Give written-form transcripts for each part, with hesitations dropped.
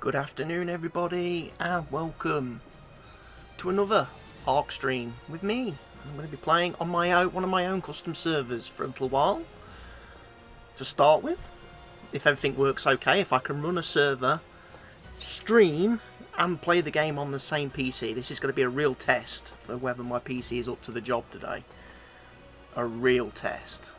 Good afternoon everybody and welcome to another ARK stream with me. I'm going to be playing on one of my own custom servers for a little while. To start with, if everything works okay, if I can run a server, stream and play the game on the same PC. This is going to be a real test for whether my PC is up to the job today. A real test.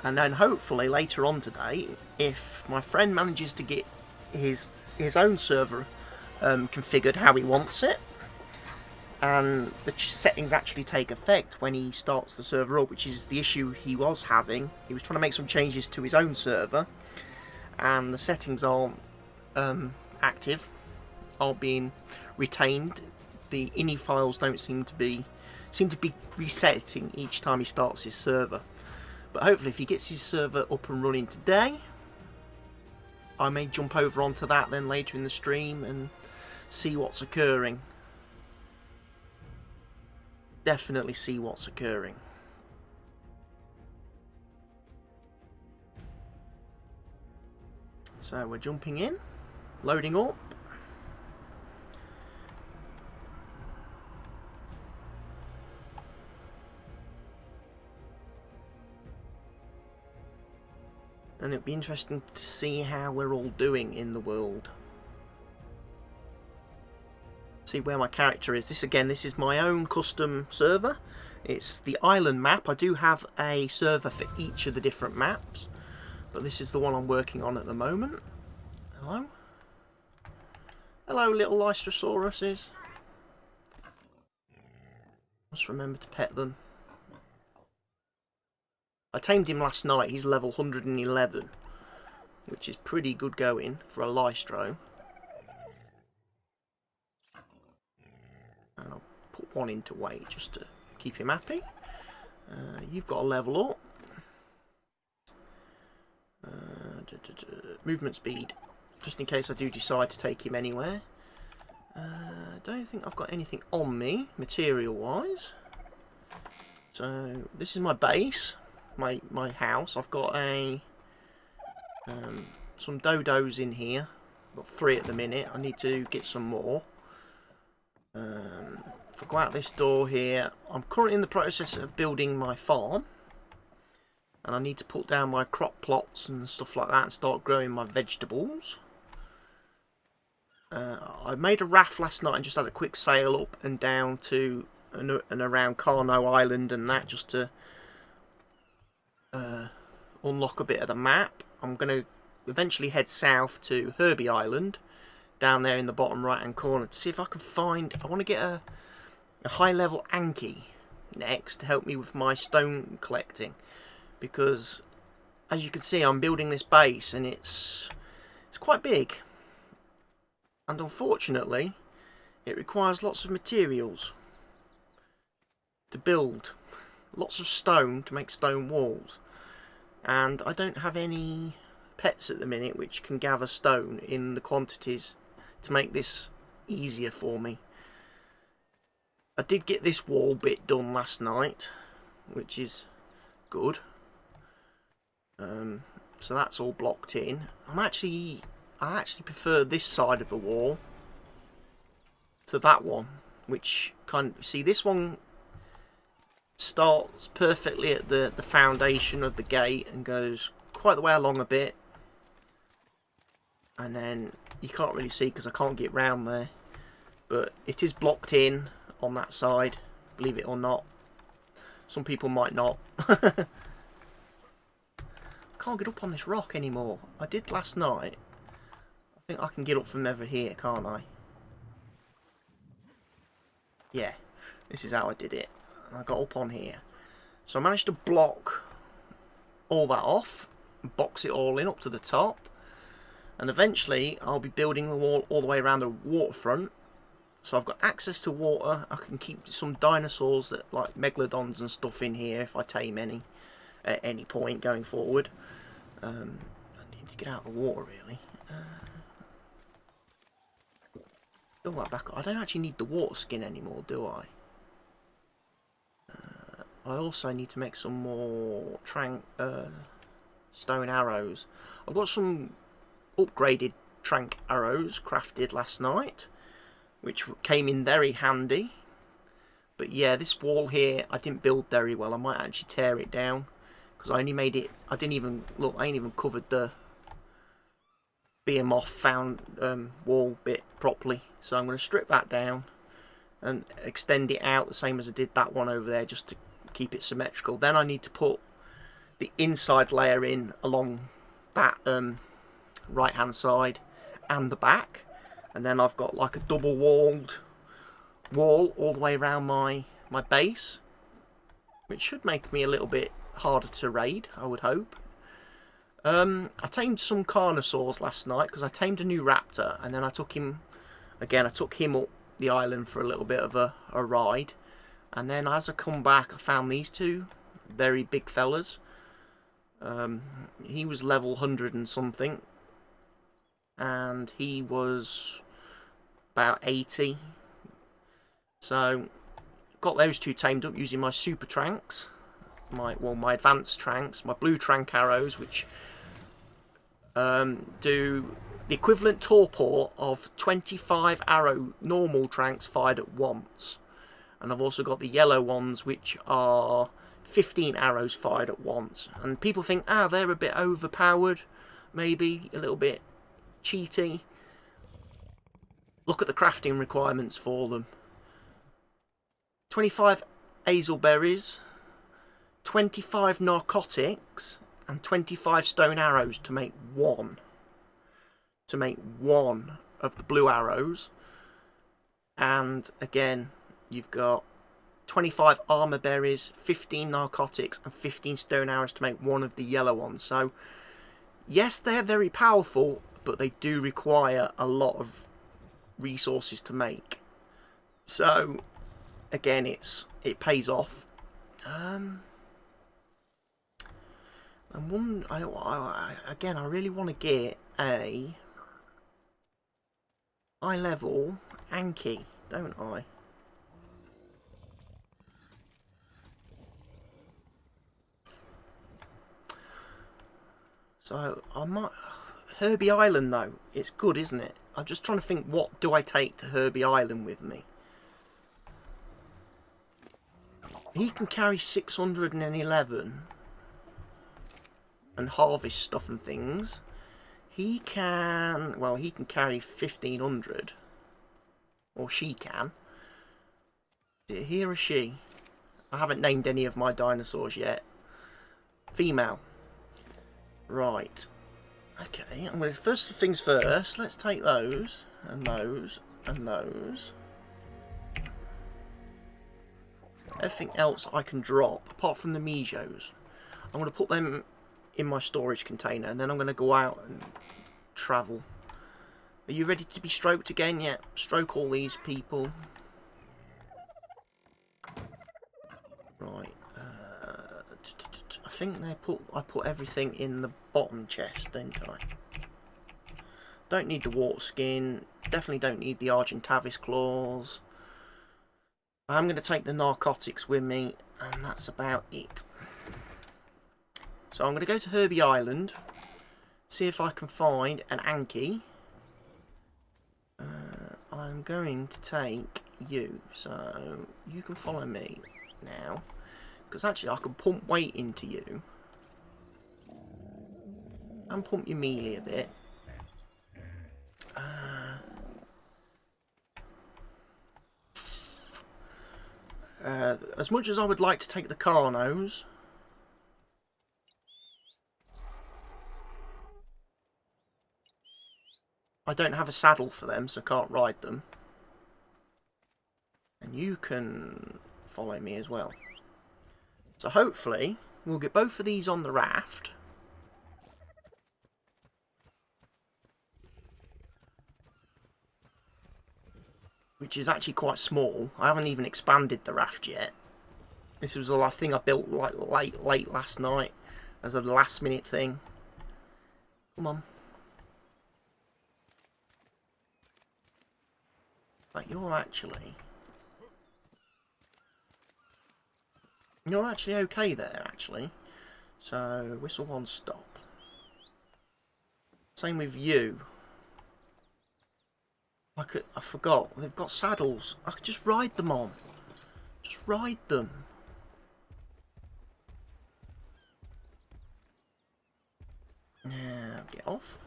And then hopefully later on today, if my friend manages to get his own server configured how he wants it, and the settings actually take effect when he starts the server up, which is the issue he was having. He was trying to make some changes to his own server, and the settings aren't active, aren't being retained. The ini files don't seem to be resetting each time he starts his server. But hopefully if he gets his server up and running today, I may jump over onto that then later in the stream and see what's occurring. Definitely see what's occurring. So we're jumping in, loading up. And it'll be interesting to see how we're all doing in the world. See where my character is. This is my own custom server. It's the island map. I do have a server for each of the different maps, but this is the one I'm working on at the moment. Hello? Hello, little Lystrosauruses. Must remember to pet them. I tamed him last night. He's level 111, which is pretty good going for a Lystro. And I'll put one into weight just to keep him happy. You've got to level up. Movement speed, just in case I do decide to take him anywhere. I don't think I've got anything on me, material-wise. So this is my base. My house. I've got some dodos in here. I've got 3 at the minute. I need to get some more. If I go out this door here, I'm currently in the process of building my farm, and I need to put down my crop plots and stuff like that and start growing my vegetables. I made a raft last night and just had a quick sail up and down to and around Carno Island and that, just to unlock a bit of the map. I'm going to eventually head south to Herbie Island, down there in the bottom right hand corner, to see if I can find... I want to get a high level Anki next to help me with my stone collecting, because as you can see I'm building this base and it's quite big, and unfortunately it requires lots of materials to build. Lots of stone to make stone walls, and I don't have any pets at the minute which can gather stone in the quantities to make this easier for me. I did get this wall bit done last night, which is good. So that's all blocked in. I actually prefer this side of the wall to that one, which see, this one starts perfectly at the foundation of the gate and goes quite the way along a bit, and then you can't really see because I can't get round there, but it is blocked in on that side, believe it or not. Some people might not. I can't get up on this rock anymore. I did last night. I think I can get up from over here, can't I? Yeah, this is how I did it. I got up on here, so I managed to block all that off, box it all in up to the top, and eventually I'll be building the wall all the way around the waterfront, so I've got access to water. I can keep some dinosaurs that like megalodons and stuff in here if I tame any at any point going forward. I need to get out of the water really. Fill that back up. I don't actually need the water skin anymore, do I? I also need to make some more stone arrows. I've got some upgraded trank arrows crafted last night, which came in very handy. But yeah, this wall here I didn't build very well. I might actually tear it down because I only made it. I didn't even look. I ain't even covered the behemoth found wall bit properly. So I'm going to strip that down and extend it out the same as I did that one over there, just to keep it symmetrical. Then I need to put the inside layer in along that right hand side and the back, and then I've got like a double walled wall all the way around my base, which should make me a little bit harder to raid, I would hope. I tamed some carnosaurs last night because I tamed a new raptor, and then I took him again. I took him up the island for a little bit of a ride, and then as I come back I found these two very big fellas. He was level 100 and something, and he was about 80. So got those two tamed up using my super tranks, my advanced tranks, my blue trank arrows, which do the equivalent torpor of 25 arrow normal tranks fired at once. And I've also got the yellow ones, which are 15 arrows fired at once. And people think, they're a bit overpowered, maybe a little bit cheaty. Look at the crafting requirements for them. 25 hazelberries, 25 narcotics, and 25 stone arrows to make one. To make one of the blue arrows. And again, you've got 25 armor berries, 15 narcotics, and 15 stone arrows to make one of the yellow ones. So, yes, they're very powerful, but they do require a lot of resources to make. So, again, it pays off. And again, I really want to get a high level Anki, don't I? So I might. Herbie Island though, it's good, isn't it? I'm just trying to think, what do I take to Herbie Island with me? He can carry 611 and harvest stuff and things. He can carry 1500, or she can. Is it he or she? I haven't named any of my dinosaurs yet. Female. Right. Okay, I'm going to, first things first, let's take those, and those, and those. Everything else I can drop, apart from the Mijos. I'm going to put them in my storage container, and then I'm going to go out and travel. Are you ready to be stroked again? Yeah, stroke all these people. Right. I think I put everything in the bottom chest, didn't I? Don't need the water skin. Definitely don't need the Argentavis claws. I'm going to take the narcotics with me, and that's about it. So I'm going to go to Herbie Island, see if I can find an Anki. I'm going to take you, so you can follow me now. Because actually I can pump weight into you. And pump your melee a bit. As much as I would like to take the Carnos, I don't have a saddle for them, so I can't ride them. And you can follow me as well. So hopefully we'll get both of these on the raft. Which is actually quite small. I haven't even expanded the raft yet. This was the last thing I built like late last night as a last minute thing. Come on. Like you're actually okay there, actually. So whistle one, stop. Same with you. I forgot. They've got saddles. I could just ride them on. Just ride them. Now, get off.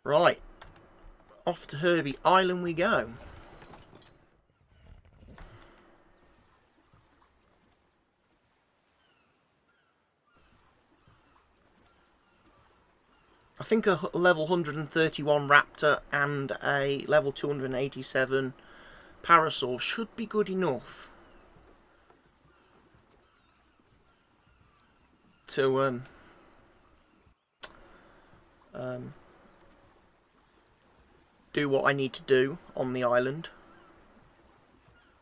Right. Off to Herbie Island we go. I think a level 131 Raptor and a level 287 Parasaur should be good enough to do what I need to do on the island.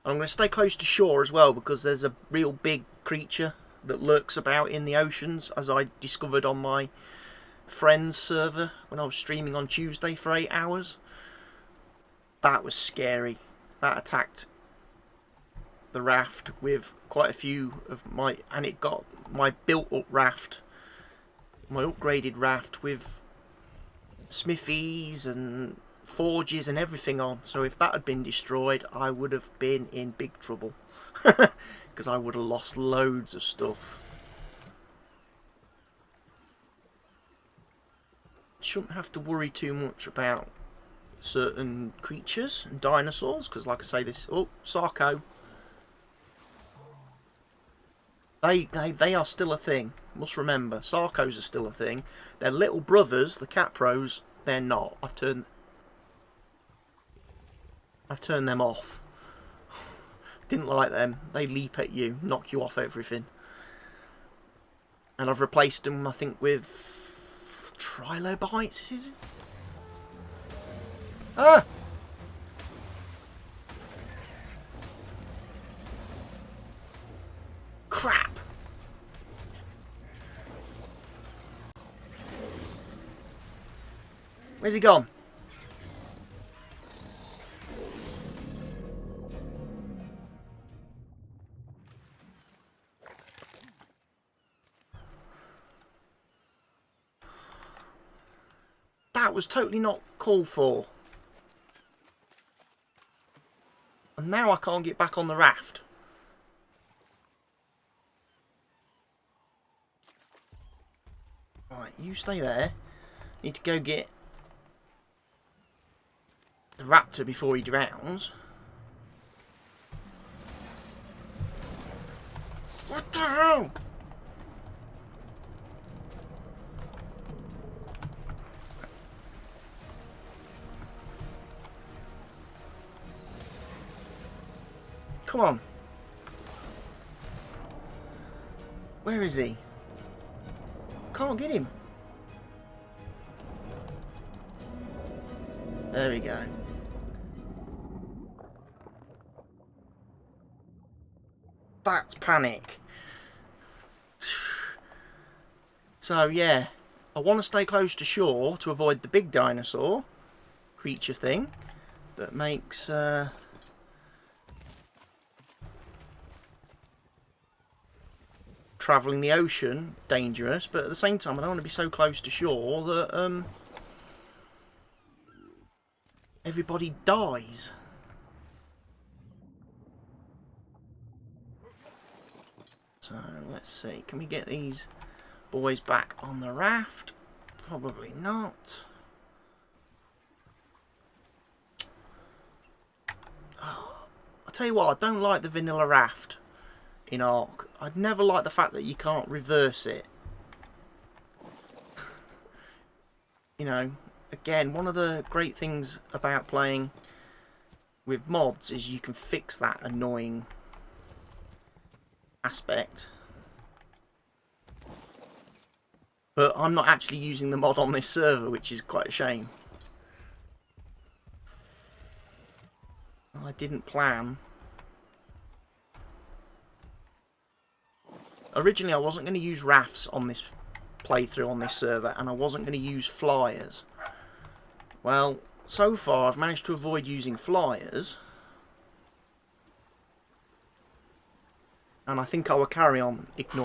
And I'm going to stay close to shore as well, because there's a real big creature that lurks about in the oceans, as I discovered on my friend's server when I was streaming on Tuesday for 8 hours. That was scary. That attacked the raft with quite a few of my, and it got my built up raft, my upgraded raft, with smithies and forges and everything on. So if that had been destroyed, I would have been in big trouble, because I would have lost loads of stuff. Shouldn't have to worry too much about certain creatures and dinosaurs, because like I say, this... Oh, Sarco. They are still a thing. Must remember, Sarcos are still a thing. Their little brothers, the Capros, they're not. I've turned them off. Didn't like them. They leap at you, knock you off everything. And I've replaced them, I think, with trilobites, is it? Ah! Crap! Where's he gone? That was totally not called for. And now I can't get back on the raft. Right, you stay there. Need to go get the raptor before he drowns. What the hell? Come on. Where is he? Can't get him. There we go. That's panic. So yeah, I want to stay close to shore to avoid the big dinosaur creature thing that makes travelling the ocean dangerous, but at the same time I don't want to be so close to shore that everybody dies. So let's see, can we get these boys back on the raft? Probably not. Oh, I'll tell you what, I don't like the vanilla raft in Ark. I'd never like the fact that you can't reverse it. You know, again, one of the great things about playing with mods is you can fix that annoying aspect. But I'm not actually using the mod on this server, which is quite a shame. I didn't plan. Originally I wasn't going to use rafts on this playthrough on this server, and I wasn't going to use flyers. Well, so far I've managed to avoid using flyers. And I think I will carry on ignoring